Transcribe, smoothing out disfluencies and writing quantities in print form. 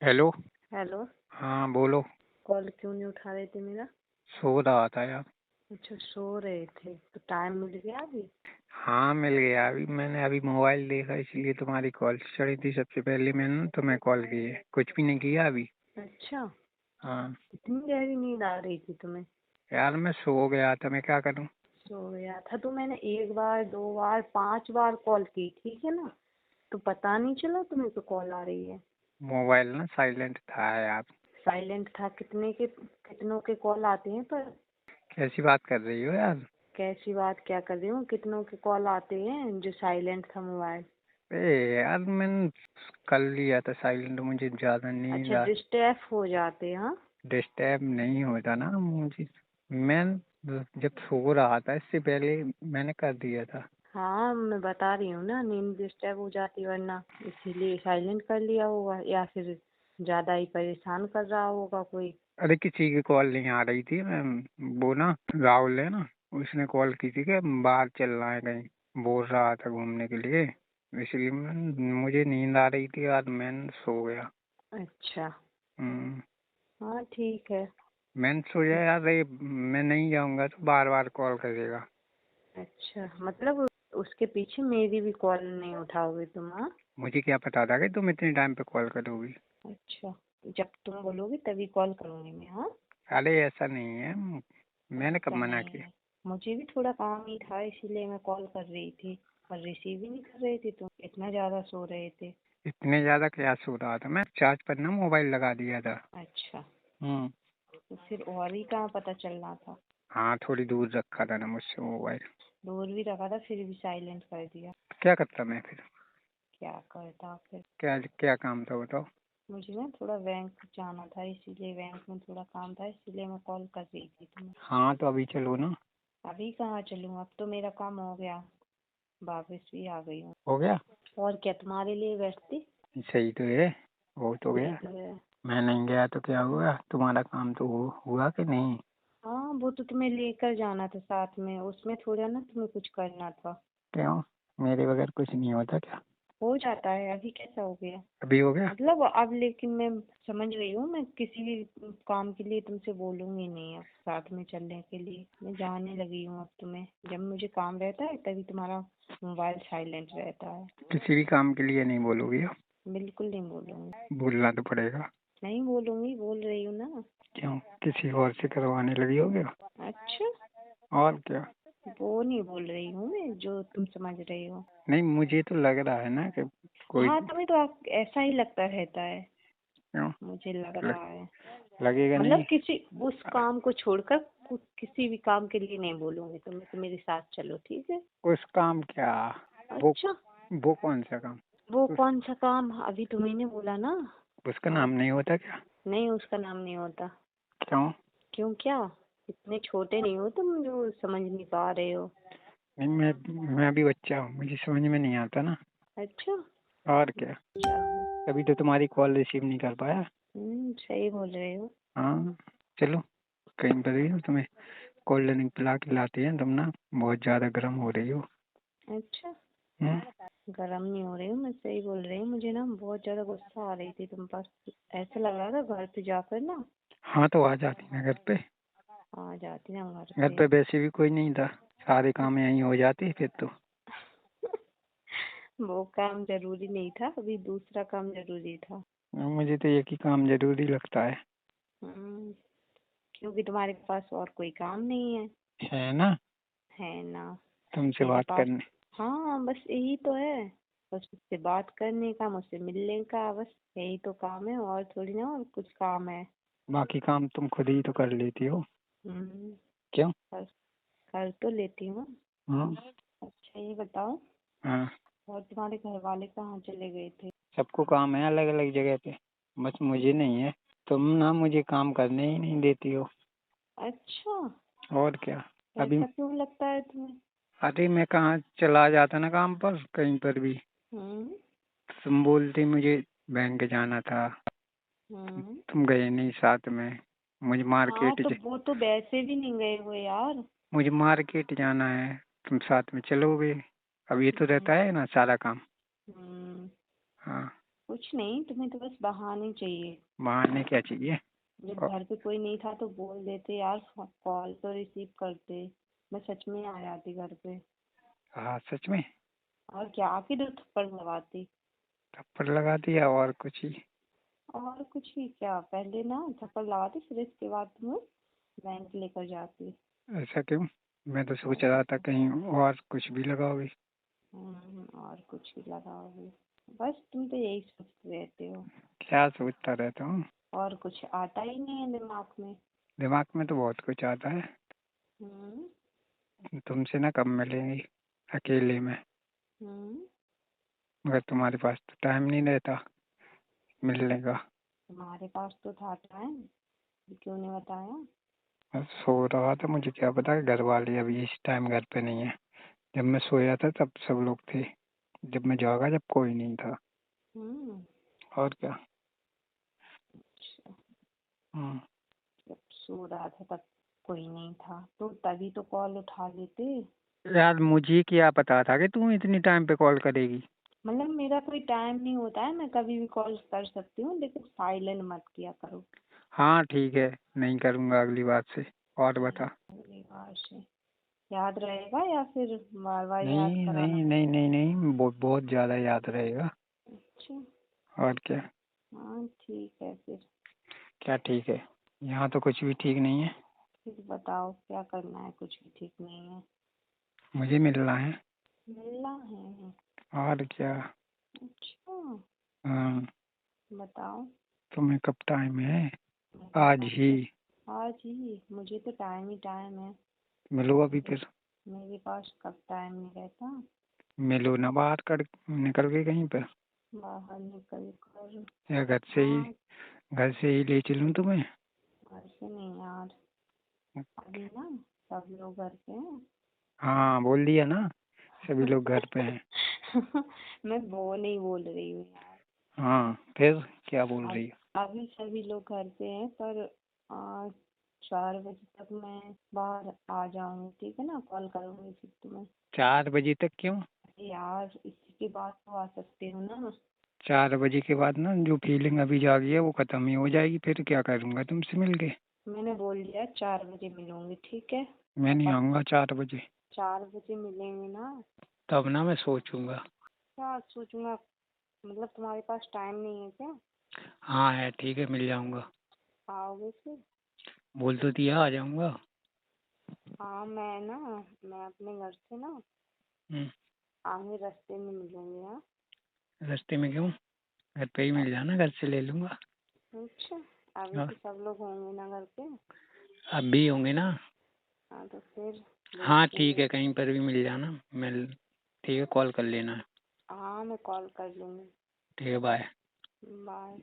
Hello. Hello. हाँ बोलो। Call क्यों नहीं उठा रहे थे मेरा? सो रहा था यार। अच्छा, सो रहे थे तो टाइम मिल गया अभी? हाँ मिल गया। मैंने अभी मोबाइल देखा इसलिए तुम्हारी कॉल चढ़ी थी सबसे पहले मैंने तुम्हें कॉल की है। कुछ भी नहीं किया अभी। अच्छा, हाँ इतनी गहरी नींद आ रही थी तुम्हें? यार मैं सो गया था, मैं क्या करूँ। सो गया था तो मैंने 1 बार 2 बार 5 बार कॉल की, ठीक है ना? तो पता नहीं चला तुम्हें तो कॉल आ रही है। मोबाइल ना साइलेंट था यार। साइलेंट था? कितनों के कॉल आते हैं पर। कैसी बात कर रही हो यार। कैसी बात क्या कर रही हूँ, कितनों के कॉल आते हैं जो साइलेंट था मोबाइल। अरे यार मैंने कर लिया था साइलेंट, मुझे ज्यादा नींद अच्छा, आ। डिस्टर्ब हो जाते हैं, हाँ? डिस्टर्ब नहीं होता ना मुझे। मैं जब सो रहा था इससे पहले मैंने कर दिया था। हाँ, मैं बता रही हूँ ना, नींद डिस्टर्ब हो जाती वरना, इसीलिए साइलेंट कर लिया होगा, या फिर ज्यादा ही परेशान कर रहा होगा कोई। अरे किसी की कॉल नहीं आ रही थी। मैं वो ना राहुल है ना, उसने कॉल की थी कि बाहर चल रहा है कहीं, बोल रहा था घूमने के लिए। इसलिए मुझे नींद आ रही थी यार, मैं सो गया। अच्छा। हम्म। हाँ, ठीक है। मैं सो जाया यार, ये मैं नहीं जाऊंगा तो बार बार कॉल करेगा। अच्छा, मतलब उसके पीछे मेरी भी कॉल नहीं उठाओगे तुम, हाँ? मुझे क्या पता था कि तुम इतने टाइम पे कॉल करोगी। अच्छा, जब तुम बोलोगे तभी कॉल करूँगी मैं, हाँ? अरे ऐसा नहीं है, मैंने कब ऐसा मना नहीं किया। है। मुझे भी थोड़ा काम ही था इसीलिए मैं कॉल कर रही थी, पर रिसीव ही नहीं कर रही थी, तुम इतना ज्यादा सो रहे थे। इतने ज्यादा क्या सो रहा था, मैं चार्ज पर ना मोबाइल लगा दिया था। अच्छा, हम्म। तो फिर और ही कहाँ पता चलना था? हाँ थोड़ी दूर रखा था ना मुझसे मोबाइल। दूर भी रखा था फिर भी साइलेंट कर दिया। क्या करता मैं फिर। क्या करता फिर? क्या क्या काम था बताओ। मुझे ना थोड़ा बैंक जाना था, इसीलिए बैंक में थोड़ा काम था, इसीलिए मैं कॉल कर रही थी तुम्हें। हाँ तो अभी चलो ना। अभी कहाँ चलूँ, अब तो मेरा काम हो गया, वापस भी आ गई हूँ। हो गया। और क्या, तुम्हारे लिए बैठती। सही तो है। हो तो सही गया। तो है। मैं नहीं गया तो क्या हुआ, तुम्हारा काम तो हुआ कि नहीं। हाँ, वो तो तुम्हें लेकर जाना था साथ में, उसमें थोड़ा ना तुम्हें कुछ करना था। क्यों, मेरे बगैर कुछ नहीं होता क्या। हो जाता है, अभी कैसा हो गया? अभी हो गया। मतलब अब, लेकिन मैं समझ रही हूँ, मैं किसी भी काम के लिए तुमसे बोलूंगी नहीं अब, साथ में चलने के लिए मैं जाने लगी हूँ अब तुम्हें, जब मुझे काम रहता है तभी तुम्हारा मोबाइल साइलेंट रहता है। किसी भी काम के लिए नहीं बोलोगी अब। बिल्कुल नहीं बोलूंगी। बोलना तो पड़ेगा। नहीं बोलूंगी, बोल रही हूँ ना। क्यों, किसी और से करवाने लगी हो क्या। अच्छा, और क्या। वो नहीं बोल रही हूँ मैं जो तुम समझ रही हो। नहीं मुझे तो लग रहा है ना कि कोई। हाँ, तुम्हें तो ऐसा ही लगता रहता है, क्यों। मुझे लग ल, रहा है। लगेगा मतलब नहीं। किसी उस काम को छोड़कर किसी भी काम के लिए नहीं बोलूंगी तुम्हें, तो मेरे साथ चलो, ठीक है? उस काम क्या। वो अच्छा, वो कौन सा काम। वो उस, कौन सा काम? अभी तुम्ही ने बोला ना। उसका नाम अब नहीं होता क्या। नहीं, उसका नाम नहीं होता। क्यों। क्यों क्या? इतने छोटे नहीं हो तुम जो समझ नहीं पा रहे हो। नहीं मैं भी बच्चा हूँ, मुझे समझ में नहीं आता ना। अच्छा। और क्या। अच्छा। तभी तो तुम्हारी कॉल रिसीव नहीं कर पाया। सही बोल रहे हो। हाँ। चलो कहीं पर भी तुम्हें कोल्ड ड्रिंक पिला के लाते हैं, तुम ना बहुत ज़्यादा गर्म हो रही हो। अच्छा, हम्म। गरम नहीं हो रही हूँ मैं, सही बोल रही हूँ, मुझे ना बहुत ज्यादा गुस्सा आ रही थी तुम पर। ऐसा लग रहा था घर पे जाकर ना हाँ तो आ जाती ना घर पे। आ जाती ना घर घर पे। पे वैसे भी कोई नहीं था, सारे काम यहीं हो जाते फिर तो। वो काम जरूरी नहीं था, अभी दूसरा काम जरूरी था। मुझे तो एक ही काम जरूरी लगता है। हम्म, क्योंकि तुम्हारे पास और कोई काम नहीं है। है ना। है ना। तुमसे मेरे बात पास। करने। हाँ, बस यही तो है। बस उससे बात करने का, मुझसे मिलने का, बस यही तो काम है, और थोड़ी ना और कुछ काम है। बाकी काम तुम खुद ही तो कर लेती हो। हम्म। क्यों। कर कर तो लेती हूँ। हाँ। अच्छा, ये बताओ, हाँ। और तुम्हारे घर वाले कहाँ चले गए थे? सबको काम है अलग अलग जगह पे, बस मुझे नहीं है। तुम ना मुझे काम करने ही नहीं देती हो। अच्छा, और क्या। अभी। ऐसा क्यों लगता है तुम्हें? अरे मैं कहाँ चला जाता ना काम पर कहीं पर भी। हम्म। तुम बोलती मुझे बैंक जाना था, हम्म। तुम गए नहीं साथ में। मुझे हाँ, मार्केट तो वो तो वैसे भी नहीं गए हुए यार। मुझे मार्केट जाना है, तुम साथ में चलोगे। अब ये तो रहता हम्म। है ना सारा काम। हम्म। हाँ। कुछ नहीं, तुम्हें तो बस बहाने चाहिए। बहाने क्या चाहिए? जब औ- घर पे कोई नहीं था तो बोल देते यार, कॉल तो रिसीव करते। मैं सच में आ जाती घर पे। हाँ सच में? और क्या, आके दो थप्पड़ लगाती। थप्पड़ लगा दिया और कुछ ही? और कुछ ही क्या, पहले ना थप्पड़ लगाती, फिर इसके बाद तुम्हें बैंक लेकर जाती। ऐसा क्यों? मैं तो सोच और रहा था कहीं और कुछ भी लगाओगे। और कुछ ही लगाओगे? बस तुम तो यही सोचते रहते हो। क्या सोचता रहता हूँ? और कुछ आता ही नहीं है दिमाग में। दिमाग में तो बहुत कुछ आता है। हम्म। तुमसे ना कब मिलेंगी अकेले में। हम्म। मगर तुम्हारे पास तो टाइम नहीं रहता मिलने का। तुम्हारे पास तो था टाइम, क्यों नहीं बताया? मैं सो रहा था, मुझे क्या पता कि घर वाले अभी इस टाइम घर पे नहीं है। जब मैं सोया था तब सब लोग थे। जब मैं जागा जब कोई नहीं था। हम्म। और क्या। अच्छा, हम्म। जब सो रहा था तब कोई नहीं था तो तभी तो कॉल उठा लेते। यार मुझे क्या पता था कि तुम इतनी टाइम पे कॉल करेगी। मतलब मेरा कोई टाइम नहीं होता है, मैं कभी भी कॉल कर सकती हूँ, लेकिन साइलेंट मत किया करो। हाँ ठीक है, नहीं करूँगा अगली बार से। और बता। अगली बार से याद रहेगा या फिर बार बार याद नहीं कराना नहीं नहीं पड़ेगा? नहीं नहीं, बहुत ज़्यादा याद रहेगा। अच्छा। और क्या। हाँ ठीक है फिर। क्या ठीक है? यहाँ तो कुछ भी ठीक नहीं है। फिर बताओ क्या करना है, कुछ भी ठीक नहीं है। मुझे मिलना है। मिलना है? और क्या। अच्छा, हाँ। बताओ। तुम्हें कब टाइम है? मेरे आज पास ही? तो आज ही, मुझे तो टाइम ही टाइम है। मिलो अभी मेरे फिर। मेरे पास कब टाइम नहीं रहता। मिलो ना बाहर कर निकल के कहीं पर। बाहर निकल कर? या हाँ। घर से ही ले चलूँ तुम्हें। घर से नहीं यार, अभी ना सब लोग घर पे हैं। हाँ बोल दिया ना, सभी लोग घर पे हैं। मैं वो नहीं बोल रही हूँ यार। हाँ फिर क्या बोल अब रही हो? अभी सभी लोग घर पे हैं, पर आ, 4 बजे तक मैं बाहर आ जाऊंगी, ठीक है ना? कॉल करूंगी फिर तुम्हें। 4 बजे तक क्यों? अरे यार, इसी के बाद तो आ सकती हूँ ना। 4 बजे के बाद ना जो फीलिंग अभी जागी है वो खत्म ही हो जाएगी, फिर क्या करूँगा तुमसे मिलके। मैंने बोल दिया 4 बजे मिलूंगी, ठीक है? मैं नहीं और आऊँगा 4 बजे। 4 बजे मिलेंगे ना? तब ना मैं सोचूंगा। क्या सोचूंगा? मतलब तुम्हारे पास टाइम नहीं है क्या? हाँ है, ठीक है मिल जाऊँगा। आओगे फिर? बोल तो दिया आ जाऊँगा। हाँ, मैं अपने घर से ना हम्म। आगे रास्ते में मिलूंगी। हाँ। रास्ते में क्यों? घर पे ही मिल जाना, घर से ले लूँगा। अच्छा, अभी और तो सब लोग होंगे ना घर पे। अब भी होंगे ना। हाँ तो फिर हाँ देखते ठीक हैं। है, कहीं पर भी मिल जाना। मिल। ठीक है, कॉल कर लेना। हाँ, मैं कॉल कर लूंगी। ठीक है, बाय। बाय।